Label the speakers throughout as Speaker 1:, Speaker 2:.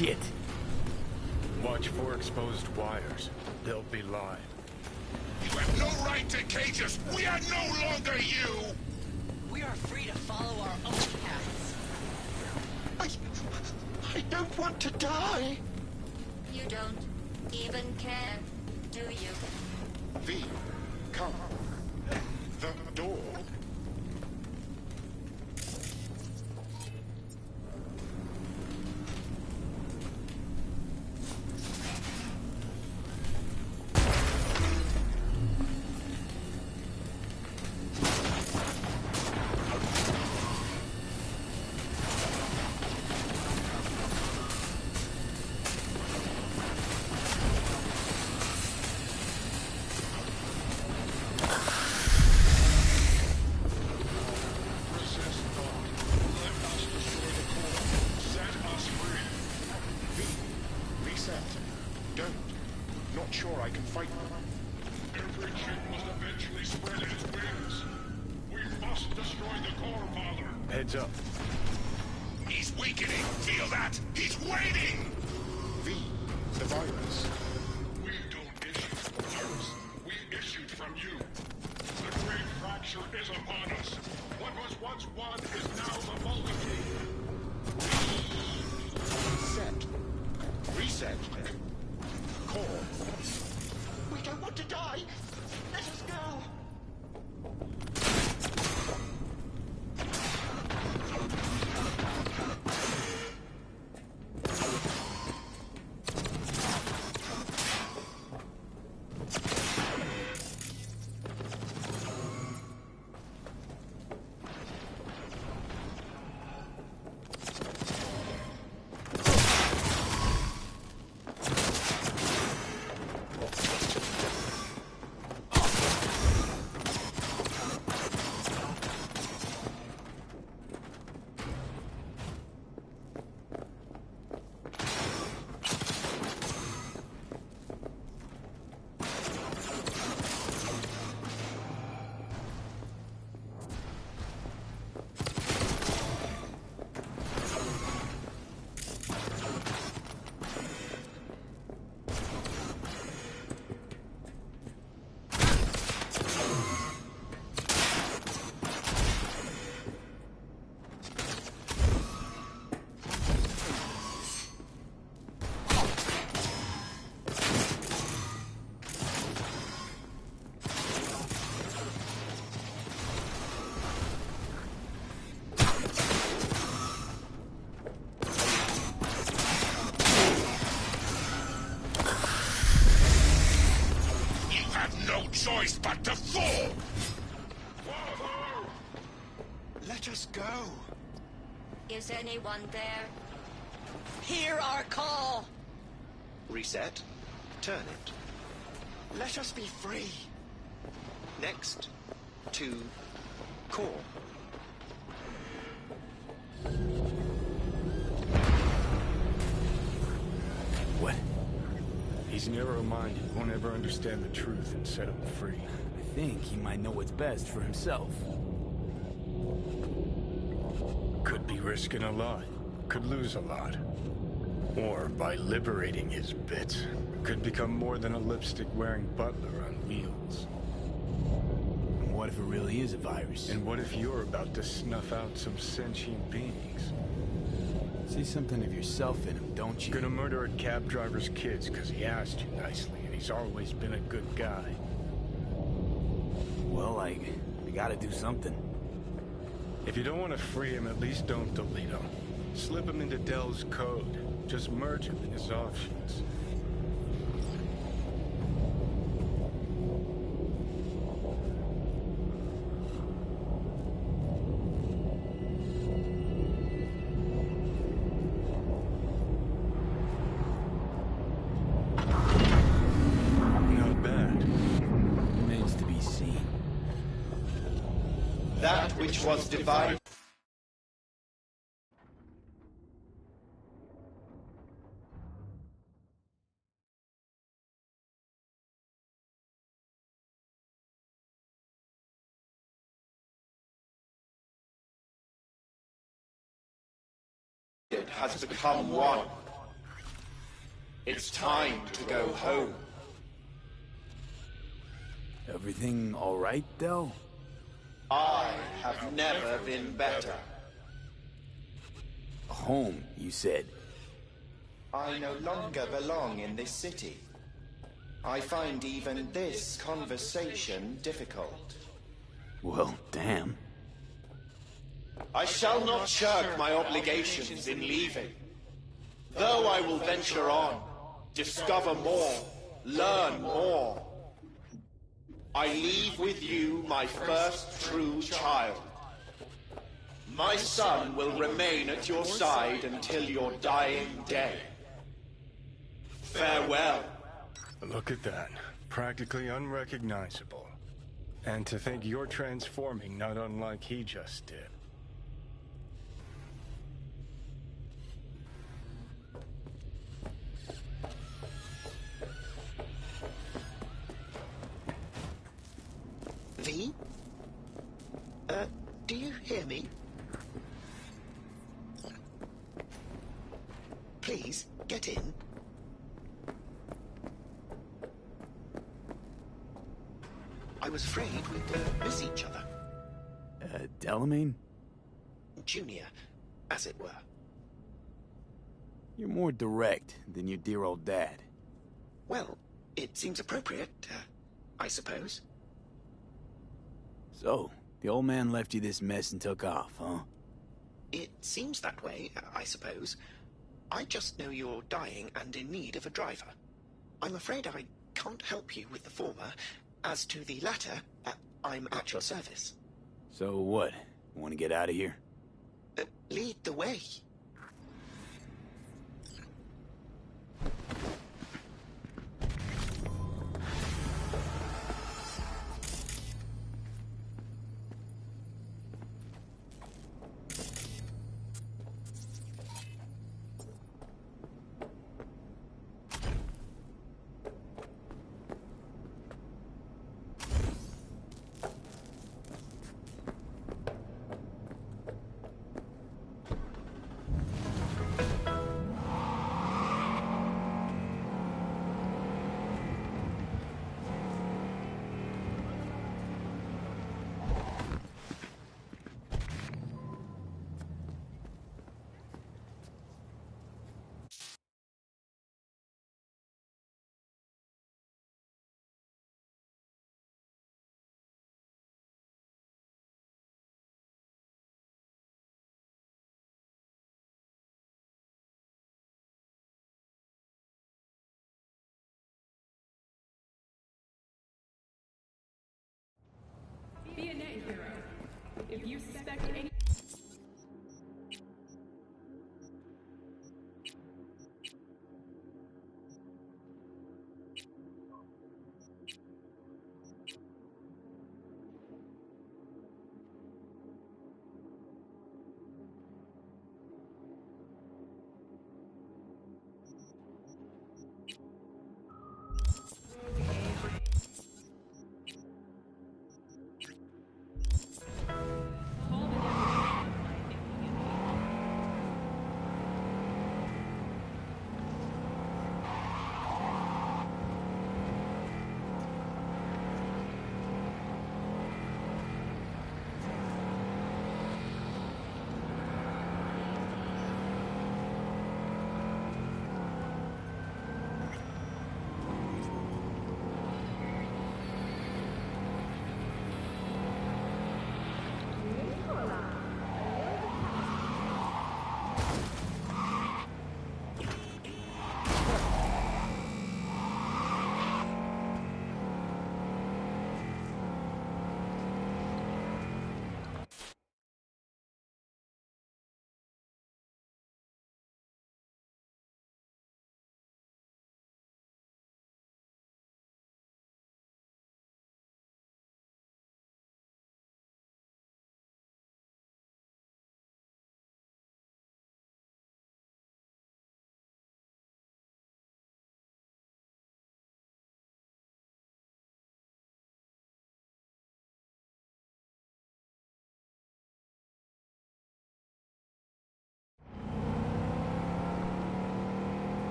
Speaker 1: Shit.
Speaker 2: Watch for exposed wires. They'll be live.
Speaker 3: You have no right to cage us! We are no longer you!
Speaker 4: We are free to follow our own paths.
Speaker 5: I don't want to die.
Speaker 6: You don't even care, do you?
Speaker 3: V, come. The door.
Speaker 2: Heads up.
Speaker 3: He's weakening. Feel that? He's waiting! V, the virus. We don't issue the virus. We issued from you. The great fracture is upon us. What was once one is now the multitude. Set. Reset. Core.
Speaker 5: We don't want to die. Let us go.
Speaker 3: Choice but to fall!
Speaker 5: Let us go.
Speaker 6: Is anyone there?
Speaker 4: Hear our call!
Speaker 5: Reset. Turn it. Let us be free. Next. To core.
Speaker 1: What?
Speaker 2: He's narrow-minded, won't ever understand the truth and set him free.
Speaker 1: I think he might know what's best for himself.
Speaker 2: Could be risking a lot. Could lose a lot. Or, by liberating his bits, could become more than a lipstick-wearing butler on wheels.
Speaker 1: And what if it really is a virus?
Speaker 2: And what if you're about to snuff out some sentient beings?
Speaker 1: See something of yourself in him, don't you?
Speaker 2: Gonna murder a cab driver's kids because he asked you nicely, and he's always been a good guy.
Speaker 1: Well, I gotta do something.
Speaker 2: If you don't want to free him, at least don't delete him. Slip him into Dell's code. Just merge him in his offshoots. Not bad.
Speaker 1: Remains to be seen.
Speaker 5: That which was divided has become one.
Speaker 7: It's time to go home.
Speaker 1: Everything all right, Del?
Speaker 7: I have never been better.
Speaker 1: Home, you said.
Speaker 7: I no longer belong in this city. I find even this conversation difficult.
Speaker 1: Well, damn.
Speaker 7: I shall not shirk my obligations in leaving. Though I will venture on, discover more, learn more. I leave with you my first true child. My son will remain at your side until your dying day. Farewell.
Speaker 2: Look at that. Practically unrecognizable. And to think you're transforming not unlike he just did.
Speaker 5: V? Do you hear me? Please, get in. I was afraid we'd miss each other.
Speaker 1: Delamain?
Speaker 5: Junior, as it were.
Speaker 1: You're more direct than your dear old dad.
Speaker 5: Well, it seems appropriate, I suppose.
Speaker 1: So, the old man left you this mess and took off, huh?
Speaker 5: It seems that way, I suppose. I just know you're dying and in need of a driver. I'm afraid I can't help you with the former. As to the latter, I'm at your service.
Speaker 1: So what? Want to get out of here?
Speaker 5: Lead the way.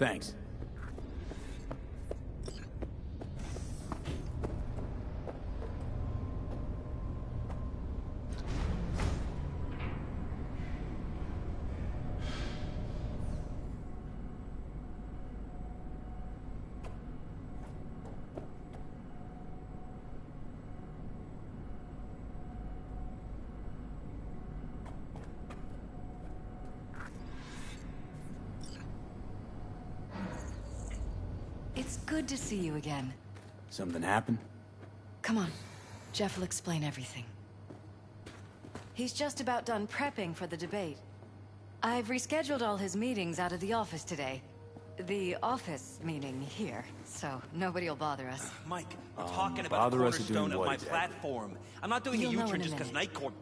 Speaker 1: Thanks.
Speaker 8: It's good to see you again.
Speaker 1: Something happened?
Speaker 8: Come on. Jeff will explain everything. He's just about done prepping for the debate. I've rescheduled all his meetings out of the office today. The office meaning here, so nobody will bother us.
Speaker 9: Mike, we're talking about the
Speaker 1: bother us or doing
Speaker 9: cornerstone of
Speaker 1: what
Speaker 9: my
Speaker 1: exactly?
Speaker 9: platform. I'm not doing
Speaker 8: You'll
Speaker 9: a
Speaker 8: know
Speaker 9: U-turn
Speaker 8: in a
Speaker 9: just because
Speaker 8: minute.
Speaker 9: Nightcore...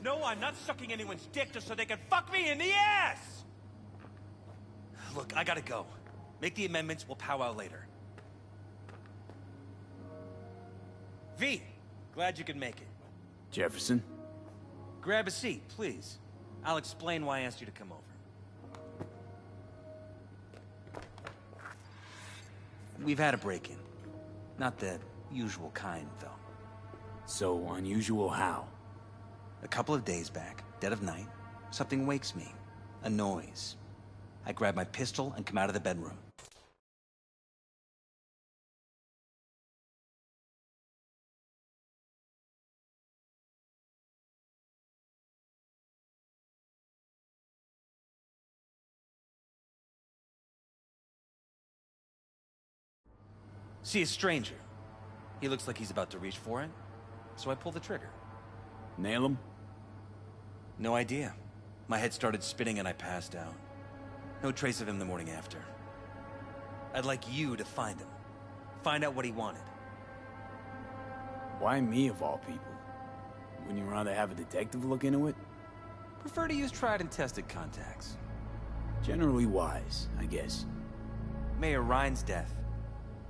Speaker 9: No, I'm not sucking anyone's dick just so they can fuck me in the ass! Look, I gotta go. Make the amendments, we'll powwow later. V, glad you could make it.
Speaker 1: Jefferson?
Speaker 9: Grab a seat, please. I'll explain why I asked you to come over. We've had a break-in. Not the usual kind, though.
Speaker 1: So unusual how?
Speaker 9: A couple of days back, dead of night, something wakes me. A noise. I grab my pistol and come out of the bedroom. See a stranger. He looks like he's about to reach for it, so I pull the trigger.
Speaker 1: Nail him?
Speaker 9: No idea. My head started spinning and I passed out. No trace of him the morning after. I'd like you to find him. Find out what he wanted.
Speaker 1: Why me of all people? Wouldn't you rather have a detective look into it?
Speaker 9: Prefer to use tried and tested contacts.
Speaker 1: Generally wise, I guess.
Speaker 9: Mayor Ryan's death.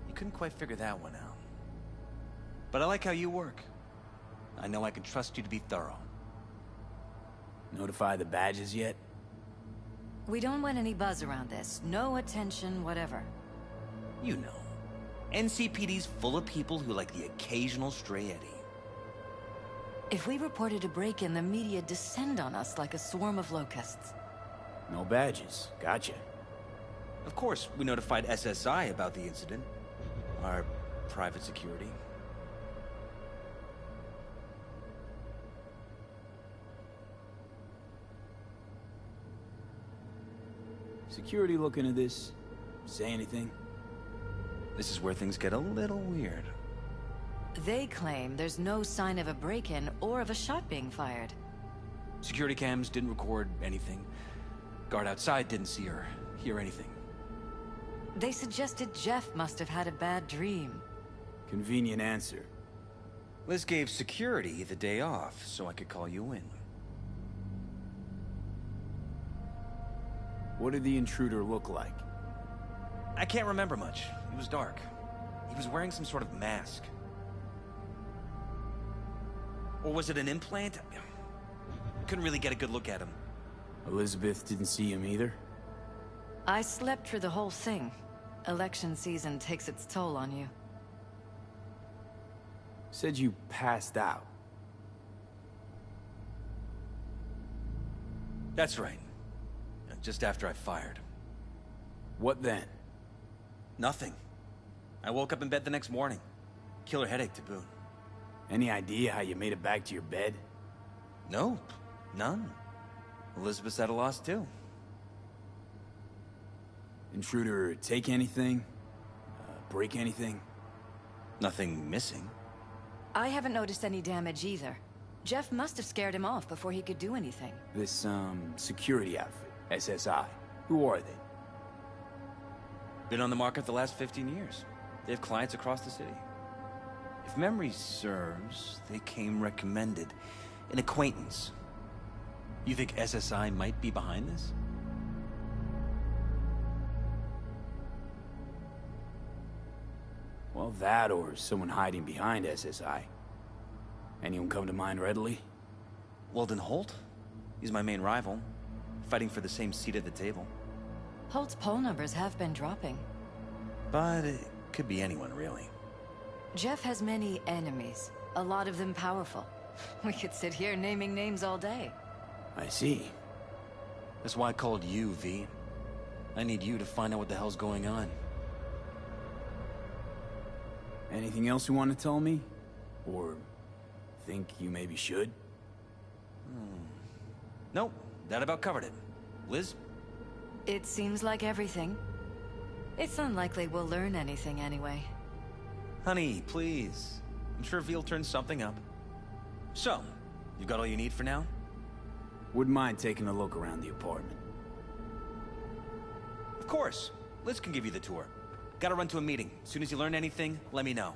Speaker 9: You couldn't quite figure that one out. But I like how you work. I know I can trust you to be thorough.
Speaker 1: Notify the badges yet?
Speaker 8: We don't want any buzz around this. No attention, whatever.
Speaker 9: You know. NCPD's full of people who like the occasional stray eddy.
Speaker 8: If we reported a break-in, the media descend on us like a swarm of locusts.
Speaker 1: No badges. Gotcha.
Speaker 9: Of course, we notified SSI about the incident. Our private security.
Speaker 1: Security look into this? Say anything?
Speaker 9: This is where things get a little weird.
Speaker 8: They claim there's no sign of a break-in or of a shot being fired.
Speaker 9: Security cams didn't record anything. Guard outside didn't see or hear anything.
Speaker 8: They suggested Jeff must have had a bad dream.
Speaker 1: Convenient answer.
Speaker 9: Liz gave security the day off so I could call you in.
Speaker 1: What did the intruder look like?
Speaker 9: I can't remember much. It was dark. He was wearing some sort of mask. Or was it an implant? Couldn't really get a good look at him.
Speaker 1: Elizabeth didn't see him either?
Speaker 8: I slept through the whole thing. Election season takes its toll on you.
Speaker 1: Said you passed out.
Speaker 9: That's right. Just after I fired.
Speaker 1: What then?
Speaker 9: Nothing. I woke up in bed the next morning. Killer headache to boot.
Speaker 1: Any idea how you made it back to your bed?
Speaker 9: Nope. None. Elizabeth's at a loss too.
Speaker 1: Intruder take anything? Break anything?
Speaker 9: Nothing missing.
Speaker 8: I haven't noticed any damage either. Jeff must have scared him off before he could do anything.
Speaker 1: This, security outfit, SSI. Who are they?
Speaker 9: Been on the market the last 15 years. They have clients across the city. If memory serves, they came recommended. An acquaintance. You think SSI might be behind this?
Speaker 1: Well, that or someone hiding behind SSI. Anyone come to mind readily?
Speaker 9: Weldon Holt? He's my main rival. Fighting for the same seat at the table.
Speaker 8: Holt's poll numbers have been dropping.
Speaker 9: But it could be anyone, really.
Speaker 8: Jeff has many enemies, a lot of them powerful. We could sit here naming names all day.
Speaker 1: I see.
Speaker 9: That's why I called you, V. I need you to find out what the hell's going on.
Speaker 1: Anything else you want to tell me? Or think you maybe should?
Speaker 9: Nope, that about covered it. Liz?
Speaker 8: It seems like everything. It's unlikely we'll learn anything anyway.
Speaker 9: Honey, please. I'm sure V'll turn something up. So, you got all you need for now?
Speaker 1: Wouldn't mind taking a look around the apartment.
Speaker 9: Of course. Liz can give you the tour. Gotta run to a meeting. As soon as you learn anything, let me know.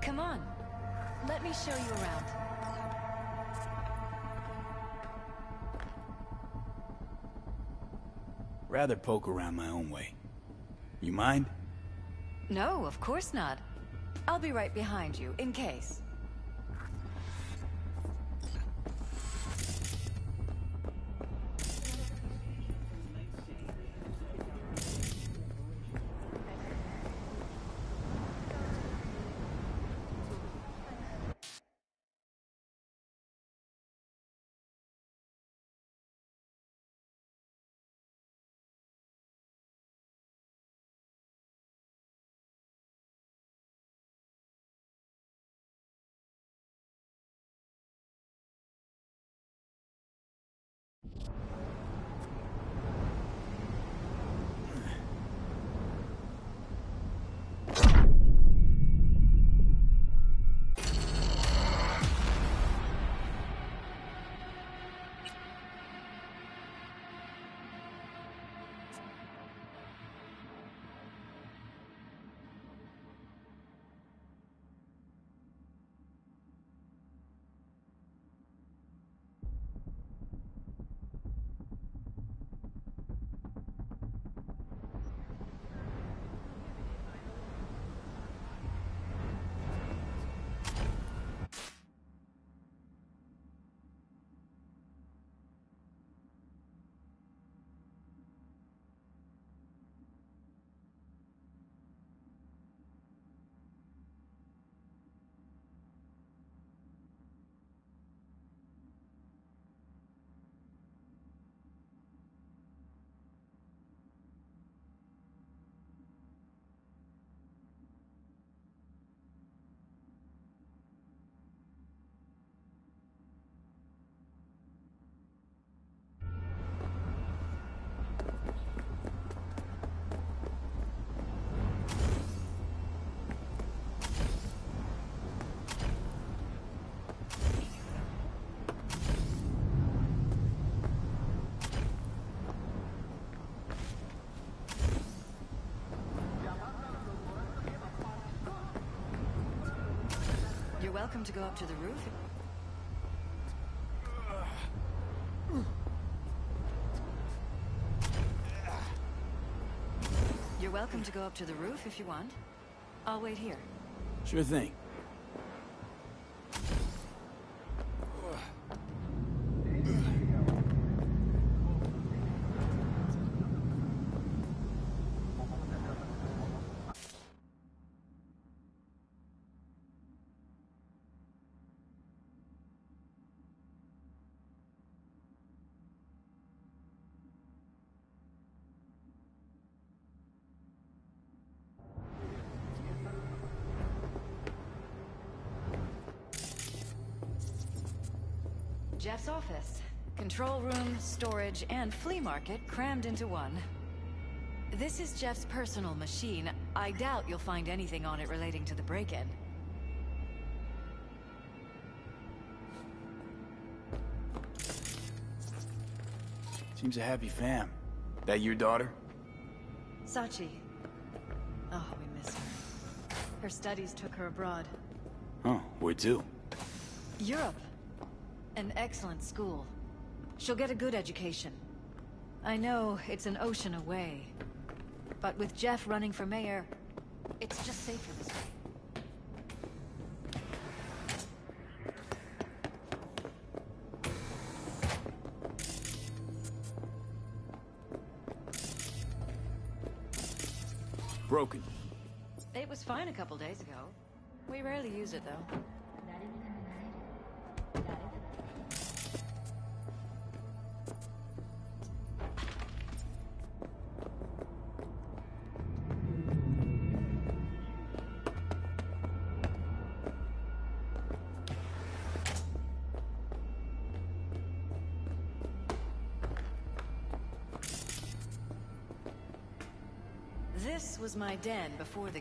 Speaker 8: Come on. Let me show you around.
Speaker 1: Rather poke around my own way. You mind?
Speaker 8: No, of course not. I'll be right behind you, in case. You're welcome to go up to the roof. You're welcome to go up to the roof if you want. I'll wait here.
Speaker 1: Sure thing.
Speaker 8: Jeff's office. Control room, storage, and flea market crammed into one. This is Jeff's personal machine. I doubt you'll find anything on it relating to the break-in.
Speaker 1: Seems a happy fam. That your daughter?
Speaker 8: Sachi. Oh, we miss her. Her studies took her abroad.
Speaker 1: Oh, where to?
Speaker 8: Europe. An excellent school. She'll get a good education. I know it's an ocean away, but with Jeff running for mayor, it's just safer this way.
Speaker 1: broken.
Speaker 8: It was fine a couple days ago. We rarely use it, though. This was my den before the...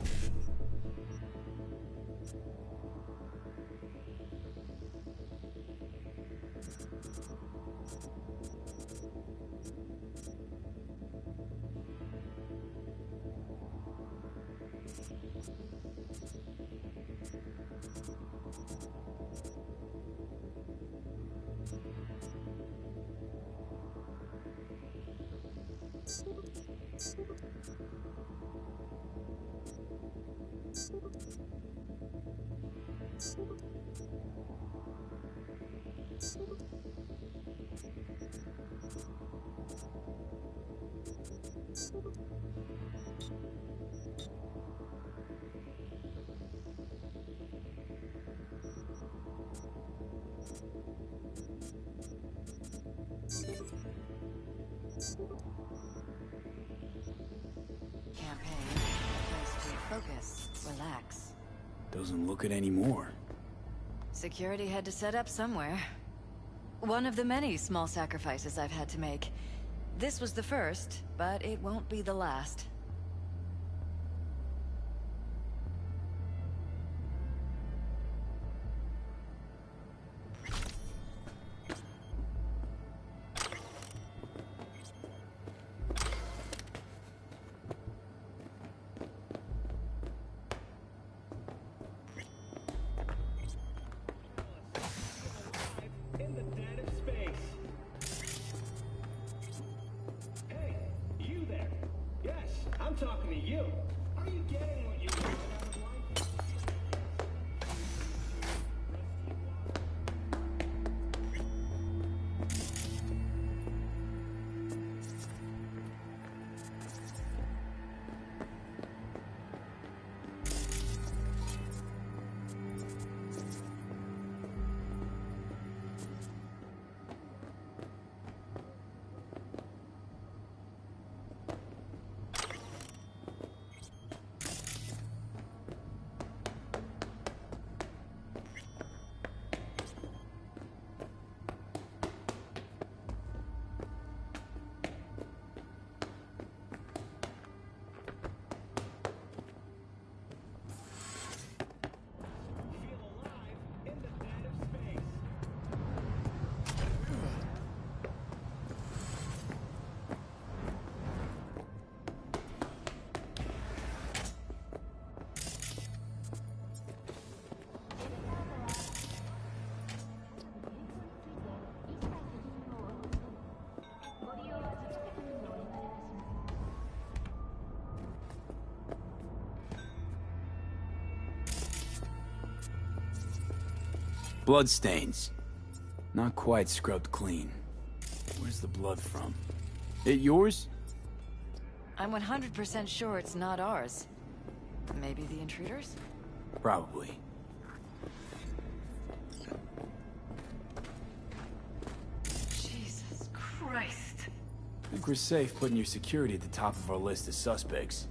Speaker 8: Campaign. A place to focus, relax.
Speaker 1: Doesn't look it anymore.
Speaker 8: Security had to set up somewhere. One of the many small sacrifices I've had to make. This was the first, but it won't be the last.
Speaker 10: In the dead of space. Hey, you there. Yes, I'm talking to you. Are you getting what you want out of life?
Speaker 1: Bloodstains. Not quite scrubbed clean. Where's the blood from? It yours?
Speaker 8: I'm 100% sure it's not ours. Maybe the intruders?
Speaker 1: Probably.
Speaker 8: Jesus Christ.
Speaker 1: I think we're safe putting your security at the top of our list of suspects.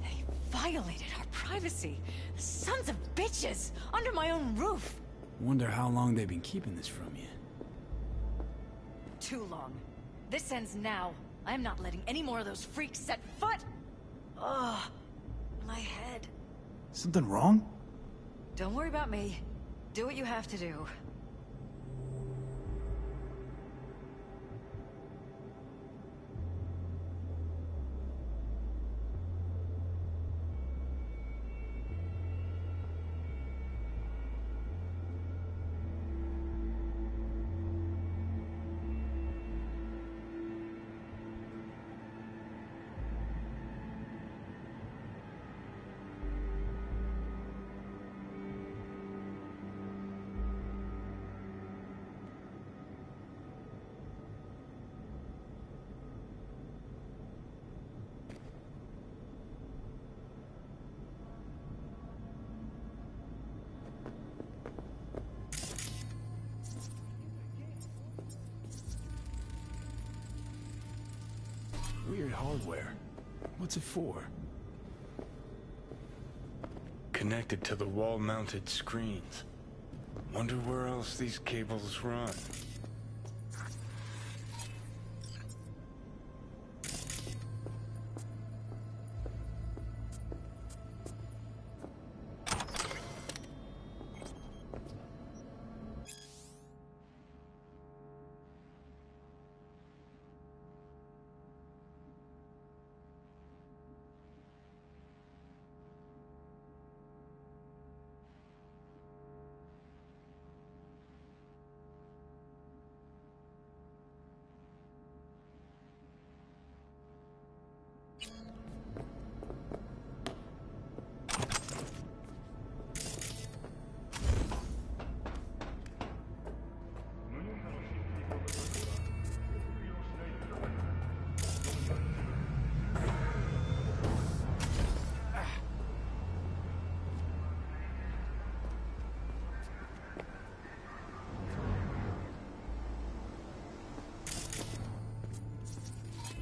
Speaker 8: They violated our privacy. Sons of bitches! Under my own roof!
Speaker 1: Wonder how long they've been keeping this from you.
Speaker 8: Too long. This ends now. I'm not letting any more of those freaks set foot! Ugh. My head.
Speaker 1: Something wrong?
Speaker 8: Don't worry about me. Do what you have to do.
Speaker 1: Weird hardware. What's it for?
Speaker 2: Connected to the wall-mounted screens. Wonder where else these cables run.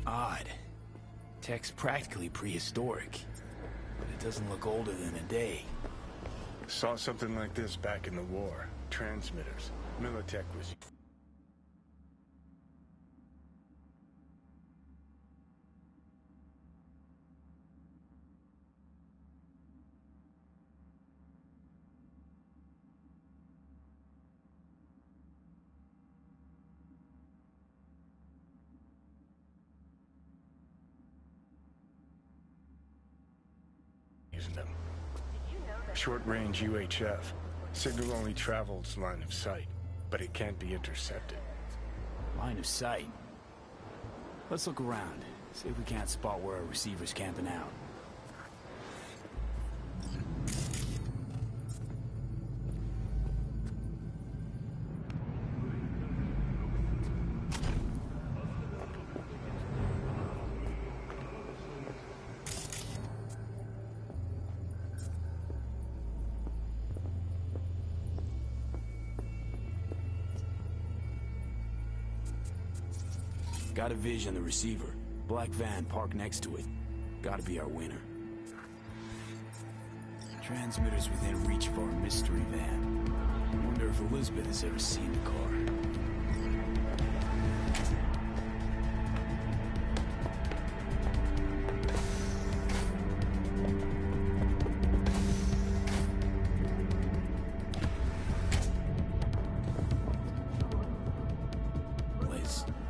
Speaker 1: Odd. Tech's practically prehistoric, but it doesn't look older than a day.
Speaker 2: Saw something like this back in the war. Transmitters. Militech was... using them. Short-range UHF. Signal only travels line of sight, but it can't be intercepted.
Speaker 1: Line of sight. Let's look around. See if we can't spot where our receiver's camping out. Got a vision, the receiver. Black van parked next to it. Gotta be our winner. Transmitters within reach of our mystery van. Wonder if Elizabeth has ever seen the car.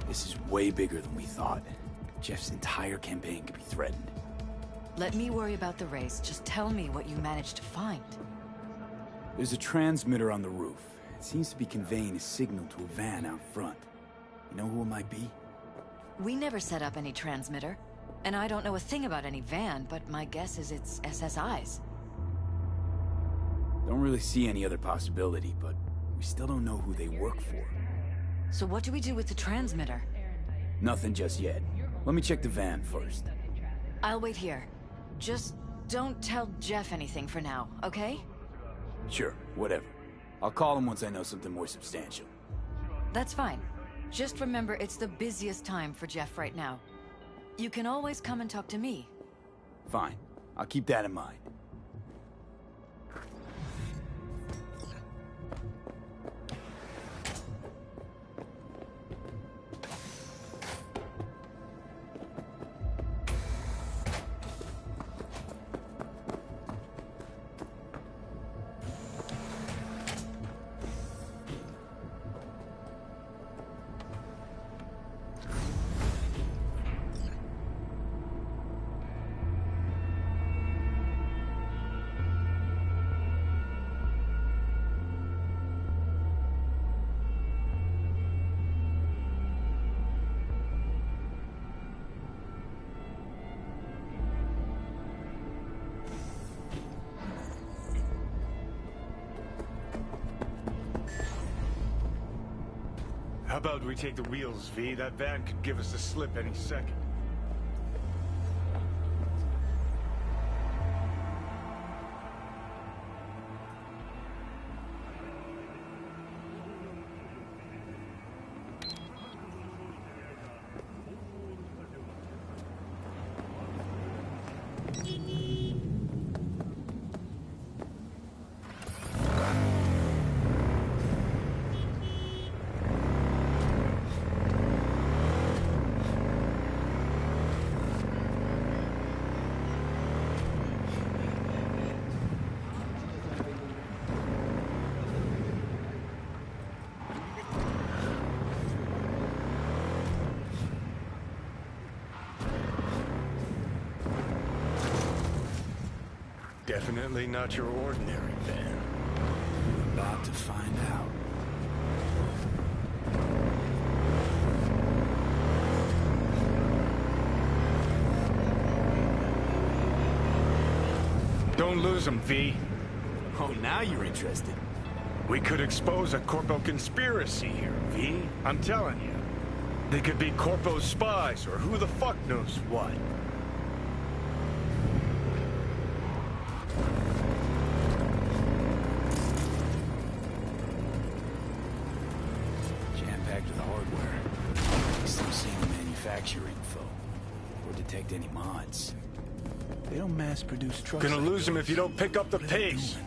Speaker 1: This is way bigger than we thought. Jeff's entire campaign could be threatened.
Speaker 8: Let me worry about the race. Just tell me what you managed to find.
Speaker 1: There's a transmitter on the roof. It seems to be conveying a signal to a van out front. You know who it might be?
Speaker 8: We never set up any transmitter. And I don't know a thing about any van, but my guess is it's SSI's.
Speaker 1: Don't really see any other possibility, but we still don't know who they work for.
Speaker 8: So what do we do with the transmitter?
Speaker 1: Nothing just yet. Let me check the van first.
Speaker 8: I'll wait here. Just don't tell Jeff anything for now, okay?
Speaker 1: Sure, whatever. I'll call him once I know something more substantial.
Speaker 8: That's fine. Just remember it's the busiest time for Jeff right now. You can always come and talk to me.
Speaker 1: Fine. I'll keep that in mind.
Speaker 2: How about we take the wheels, V? That van could give us a slip any second. Definitely not your ordinary van.
Speaker 1: We're about to find out.
Speaker 2: Don't lose him, V.
Speaker 1: Oh, now you're interested.
Speaker 2: We could expose a Corpo conspiracy here, V. I'm telling you. They could be Corpo's spies, or who the fuck knows what.
Speaker 1: Jam-packed with hardware. At least I'm seeing the manufacturer info. Or detect any mods. They don't mass-produce trucks.
Speaker 2: Gonna
Speaker 1: like
Speaker 2: lose him
Speaker 1: those.
Speaker 2: if you don't pick up the
Speaker 1: What are they
Speaker 2: pace.
Speaker 1: doing?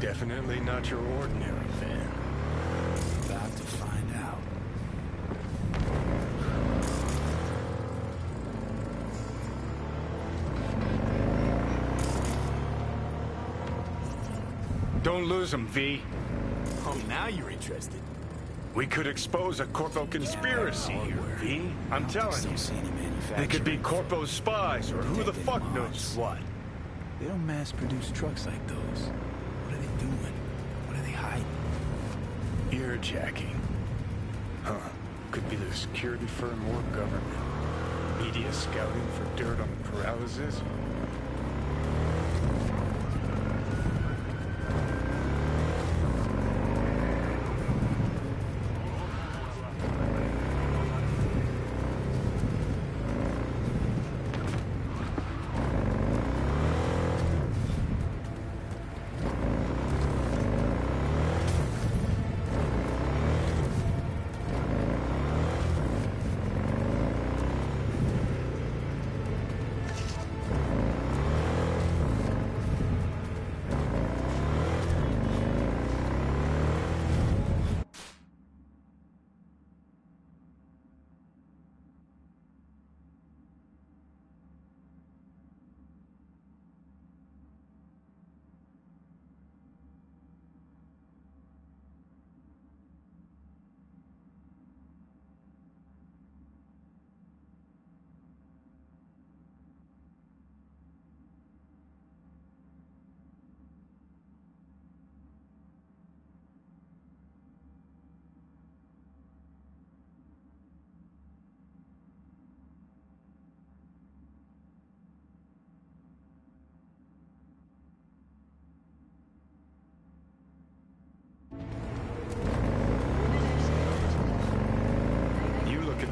Speaker 2: Definitely not your ordinary van.
Speaker 1: About to find out.
Speaker 2: Don't lose him, V.
Speaker 1: Oh, now you're interested.
Speaker 2: We could expose a Corpo conspiracy here, V. I'm telling you.
Speaker 1: See any
Speaker 2: They could be
Speaker 1: manufacturing.
Speaker 2: Corpo's spies, or who the
Speaker 1: Detect
Speaker 2: fuck
Speaker 1: any
Speaker 2: knows
Speaker 1: mods.
Speaker 2: what.
Speaker 1: They don't mass-produce trucks like those. What are they doing? What are they hiding?
Speaker 2: Earjacking. Huh. Could be the security firm or government. Media scouting for dirt on the paralysis.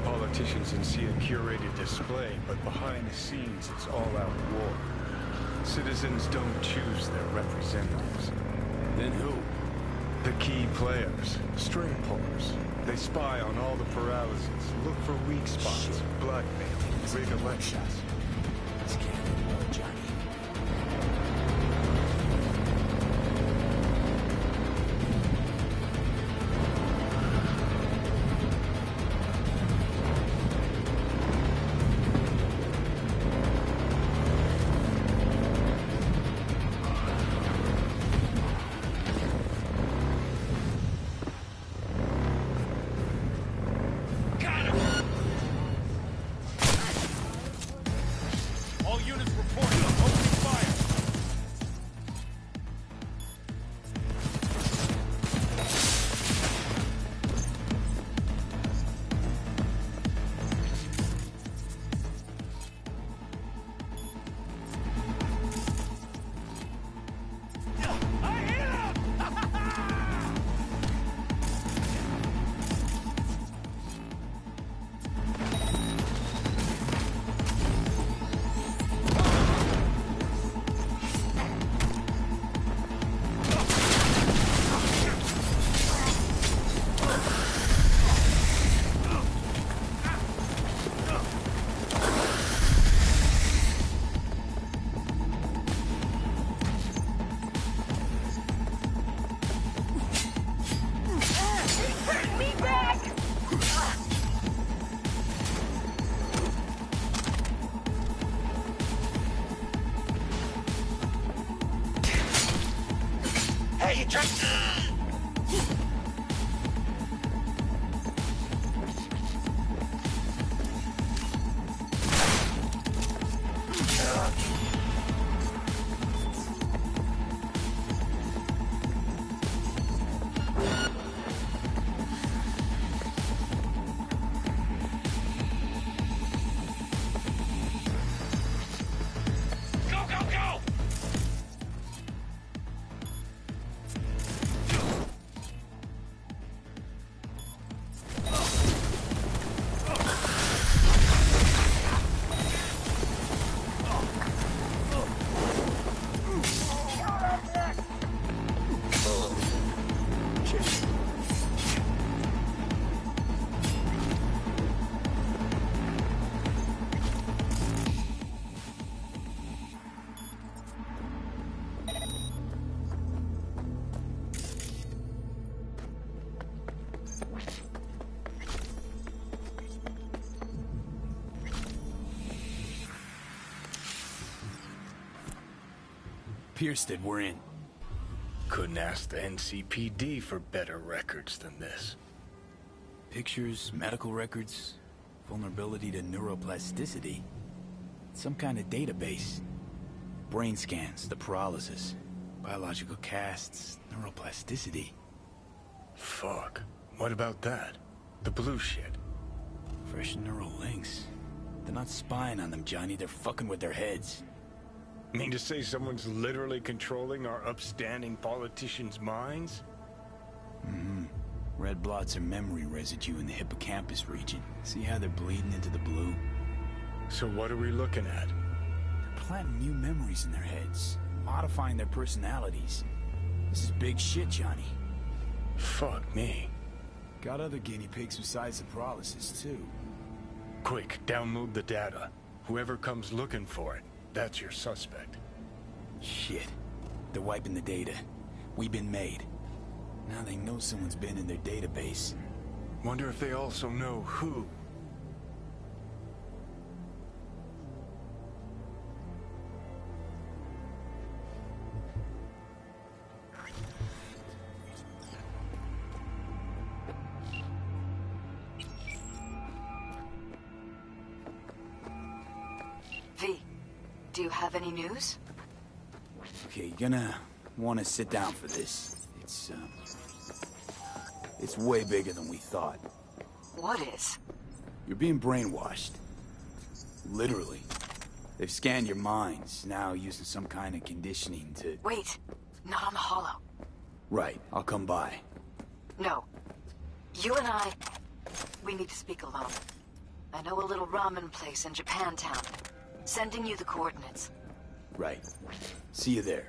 Speaker 2: Politicians and see a curated display, but behind the scenes it's all-out war. Citizens don't choose their representatives.
Speaker 1: Then who?
Speaker 2: The key players, string pullers. They spy on all the paralyses, look for weak spots, blackmail, rig elections.
Speaker 1: This can't be well, Johnny.
Speaker 7: you trying?
Speaker 1: Pierced it, we're in.
Speaker 2: Couldn't ask the NCPD for better records than this.
Speaker 1: Pictures, medical records, vulnerability to neuroplasticity. Some kind of database. Brain scans, the paralysis, biological casts, neuroplasticity.
Speaker 2: Fuck. What about that? The blue shit.
Speaker 1: Fresh neural links. They're not spying on them, Johnny. They're fucking with their heads.
Speaker 2: Mean to say someone's literally controlling our upstanding politicians' minds?
Speaker 1: Mm-hmm. Red blots are memory residue in the hippocampus region. See how they're bleeding into the blue?
Speaker 2: So what are we looking at?
Speaker 1: They're planting new memories in their heads, modifying their personalities. This is big shit, Johnny.
Speaker 2: Fuck me.
Speaker 1: Got other guinea pigs besides the paralysis, too.
Speaker 2: Quick, download the data. Whoever comes looking for it, that's your suspect.
Speaker 1: Shit. They're wiping the data. We've been made. Now they know someone's been in their database.
Speaker 2: Wonder if they also know who.
Speaker 8: V, do you have any news?
Speaker 1: Okay, you're gonna want to sit down for this. It's way bigger than we thought.
Speaker 8: What is?
Speaker 1: You're being brainwashed. Literally. They've scanned your minds, now using some kind of conditioning to...
Speaker 8: Wait, not on the holo.
Speaker 1: Right, I'll come by.
Speaker 8: No. You and I, we need to speak alone. I know a little ramen place in Japantown. Sending you the coordinates.
Speaker 1: Right. See you there.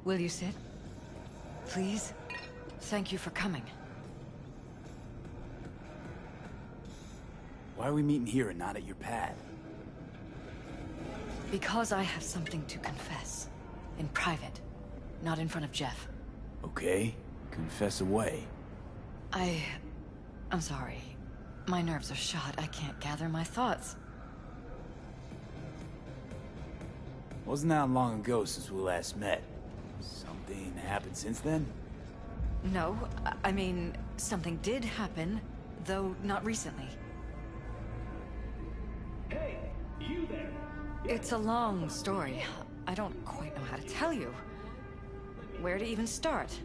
Speaker 8: Will you sit? Please? Thank you for coming.
Speaker 1: Why are we meeting here and not at your pad?
Speaker 8: Because I have something to confess. In private. Not in front of Jeff.
Speaker 1: Okay, confess away.
Speaker 8: I'm sorry. My nerves are shot. I can't gather my thoughts.
Speaker 1: Wasn't that long ago since we last met? Something happened since then?
Speaker 8: No, I mean, something did happen, though not recently.
Speaker 10: Hey, you there?
Speaker 8: It's a long story. I don't quite know how to tell you. Where to even start?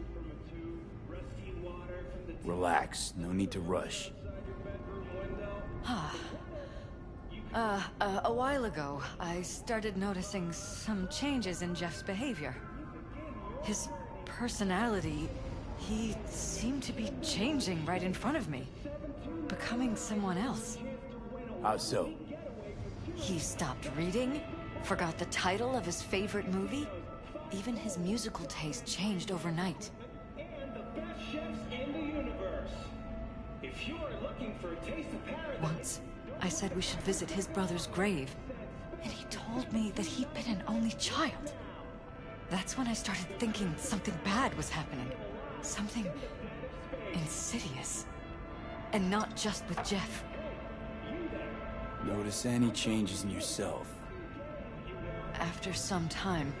Speaker 1: Relax, no need to rush.
Speaker 8: A while ago, I started noticing some changes in Jeff's behavior. His personality, he seemed to be changing right in front of me. Becoming someone else.
Speaker 1: How so?
Speaker 8: He stopped reading, forgot the title of his favorite movie. Even his musical taste changed overnight.
Speaker 10: And the best chefs in the universe. If you're looking for a taste of paradise...
Speaker 8: Once, I said we should visit his brother's grave, and he told me that he'd been an only child. That's when I started thinking something bad was happening. Something insidious. And not just with Jeff.
Speaker 1: Notice any changes in yourself?
Speaker 8: After some time,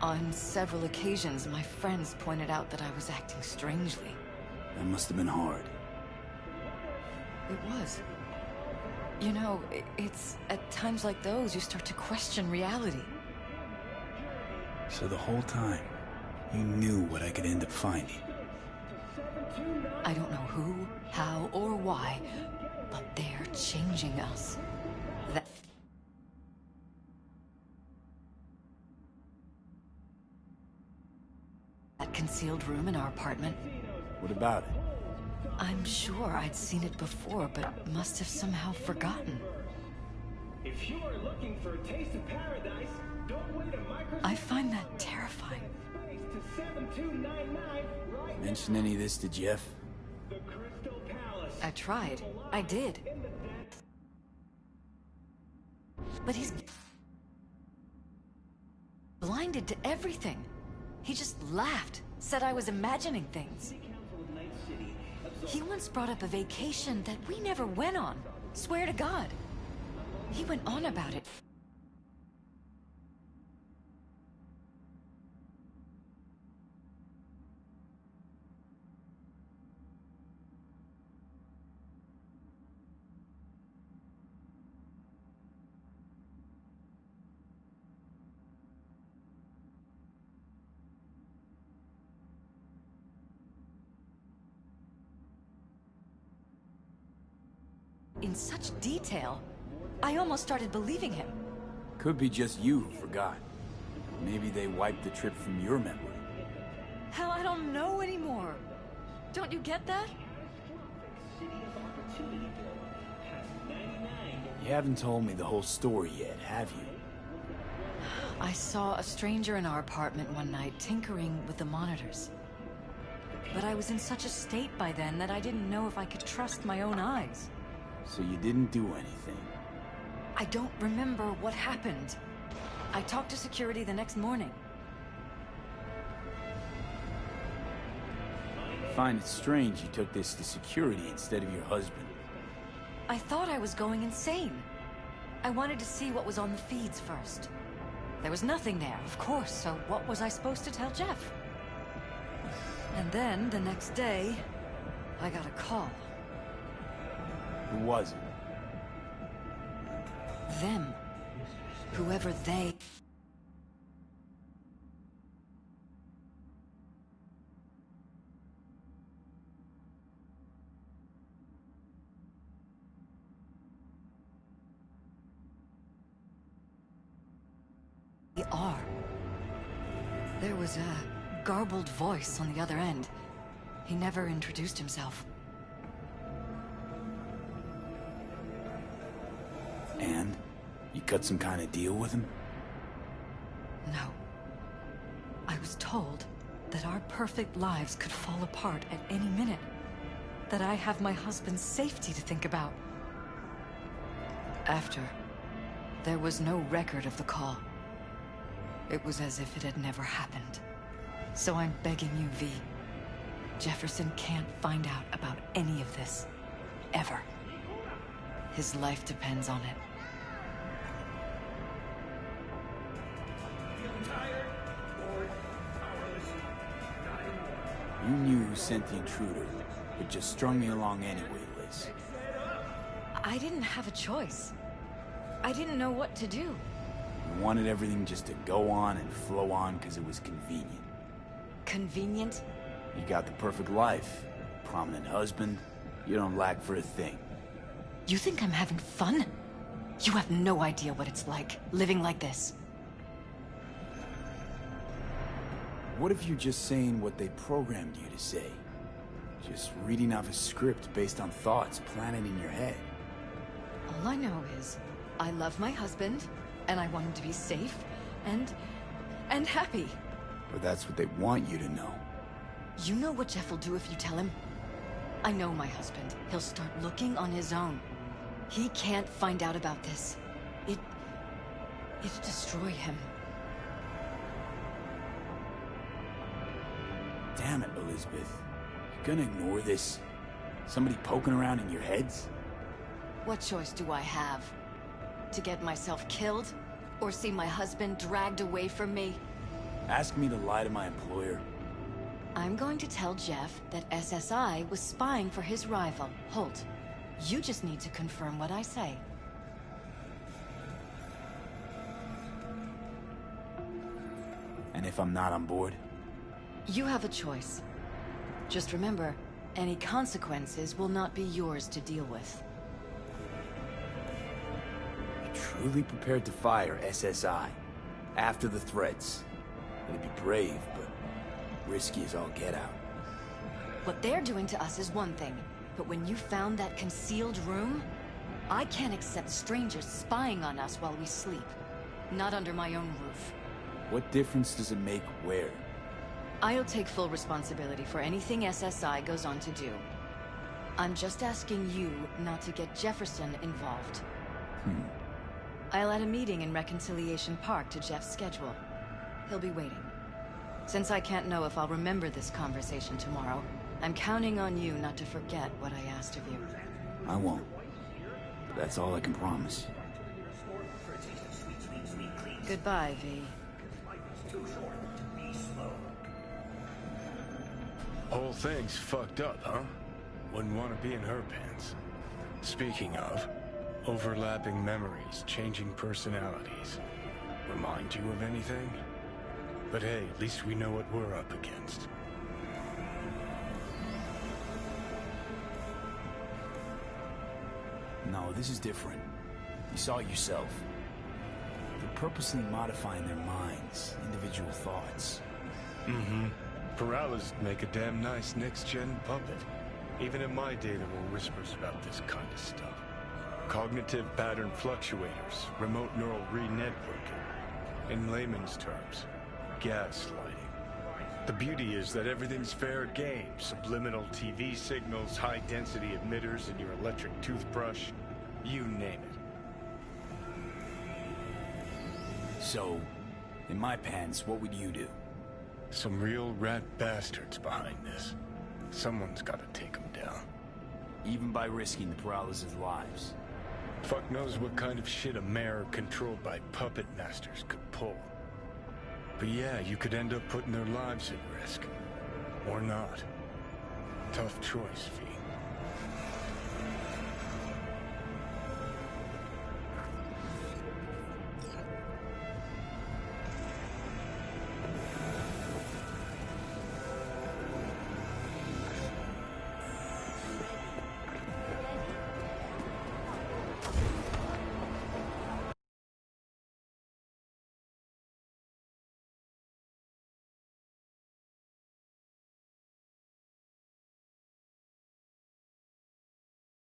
Speaker 8: on several occasions, my friends pointed out that I was acting strangely.
Speaker 1: That must have been hard.
Speaker 8: It was. You know, it's at times like those you start to question reality.
Speaker 1: So the whole time, you knew what I could end up finding.
Speaker 8: I don't know who, how, or why, but they're changing us. That concealed room in our apartment.
Speaker 1: What about it?
Speaker 8: I'm sure I'd seen it before, but must have somehow forgotten.
Speaker 10: If you are looking for a taste of paradise, don't wait a microsecond.
Speaker 8: I find that terrifying.
Speaker 10: To 7299 right
Speaker 1: Mention any of this to Jeff?
Speaker 10: the Crystal Palace.
Speaker 8: I tried. I did. But he's blinded to everything. He just laughed, said I was imagining things. He once brought up a vacation that we never went on. Swear to God. He went on about it. In such detail, I almost started believing him.
Speaker 1: Could be just you who forgot. Maybe they wiped the trip from your memory.
Speaker 8: Hell, I don't know anymore. Don't you get that?
Speaker 1: You haven't told me the whole story yet, have you?
Speaker 8: I saw a stranger in our apartment one night tinkering with the monitors. But I was in such a state by then that I didn't know if I could trust my own eyes.
Speaker 1: So you didn't do anything?
Speaker 8: I don't remember what happened. I talked to security the next morning.
Speaker 1: Find it strange you took this to security instead of your husband.
Speaker 8: I thought I was going insane. I wanted to see what was on the feeds first. There was nothing there, of course, so what was I supposed to tell Jeff? And then, the next day, I got a call.
Speaker 1: Who was it?
Speaker 8: Them. Whoever they... are. There was a garbled voice on the other end. He never introduced himself.
Speaker 1: And? You cut some kind of deal with him?
Speaker 8: No. I was told that our perfect lives could fall apart at any minute. That I have my husband's safety to think about. After, there was no record of the call. It was as if it had never happened. So I'm begging you, V. Jefferson can't find out about any of this. Ever. His life depends on it.
Speaker 1: You knew who sent the intruder, but just strung me along anyway, Liz.
Speaker 8: I didn't have a choice. I didn't know what to do.
Speaker 1: You wanted everything just to go on and flow on because it was convenient.
Speaker 8: Convenient?
Speaker 1: You got the perfect life. Prominent husband. You don't lack for a thing.
Speaker 8: You think I'm having fun? You have no idea what it's like, living like this.
Speaker 1: What if you're just saying what they programmed you to say? Just reading off a script based on thoughts planted in your head.
Speaker 8: All I know is, I love my husband, and I want him to be safe, and happy.
Speaker 1: But that's what they want you to know.
Speaker 8: You know what Jeff will do if you tell him? I know my husband. He'll start looking on his own. He can't find out about this. It'd destroy him.
Speaker 1: Damn it, Elizabeth. You gonna ignore this? Somebody poking around in your heads?
Speaker 8: What choice do I have? To get myself killed? Or see my husband dragged away from me?
Speaker 1: Ask me to lie to my employer.
Speaker 8: I'm going to tell Jeff that SSI was spying for his rival, Holt. You just need to confirm what I say.
Speaker 1: And if I'm not on board?
Speaker 8: You have a choice. Just remember, any consequences will not be yours to deal with.
Speaker 1: You're truly prepared to fire SSI after the threats. It'd be brave, but risky as all get out.
Speaker 8: What they're doing to us is one thing, but when you found that concealed room, I can't accept strangers spying on us while we sleep. Not under my own roof.
Speaker 1: What difference does it make where?
Speaker 8: I'll take full responsibility for anything SSI goes on to do. I'm just asking you not to get Jefferson involved. I'll add a meeting in Reconciliation Park to Jeff's schedule. He'll be waiting. Since I can't know if I'll remember this conversation tomorrow, I'm counting on you not to forget what I asked of you.
Speaker 1: I won't. That's all I can promise.
Speaker 8: Goodbye, V.
Speaker 2: Whole thing's fucked up, huh? Wouldn't want to be in her pants. Speaking of, overlapping memories, changing personalities. Remind you of anything? But hey, at least we know what we're up against.
Speaker 1: No, this is different. You saw it yourself. They're purposely modifying their minds, individual thoughts.
Speaker 2: Mm-hmm. Paralysis make a damn nice next-gen puppet. Even in my day, there were whispers about this kind of stuff. Cognitive pattern fluctuators, remote neural re-networking. In layman's terms, gaslighting. The beauty is that everything's fair game. Subliminal TV signals, high-density emitters in your electric toothbrush. You name it.
Speaker 1: So, in my pants, what would you do?
Speaker 2: Some real rat bastards behind this. Someone's gotta take them down.
Speaker 1: Even by risking the paralysis' lives.
Speaker 2: Fuck knows what kind of shit a mayor controlled by puppet masters could pull. But yeah, you could end up putting their lives at risk. Or not. Tough choice, V.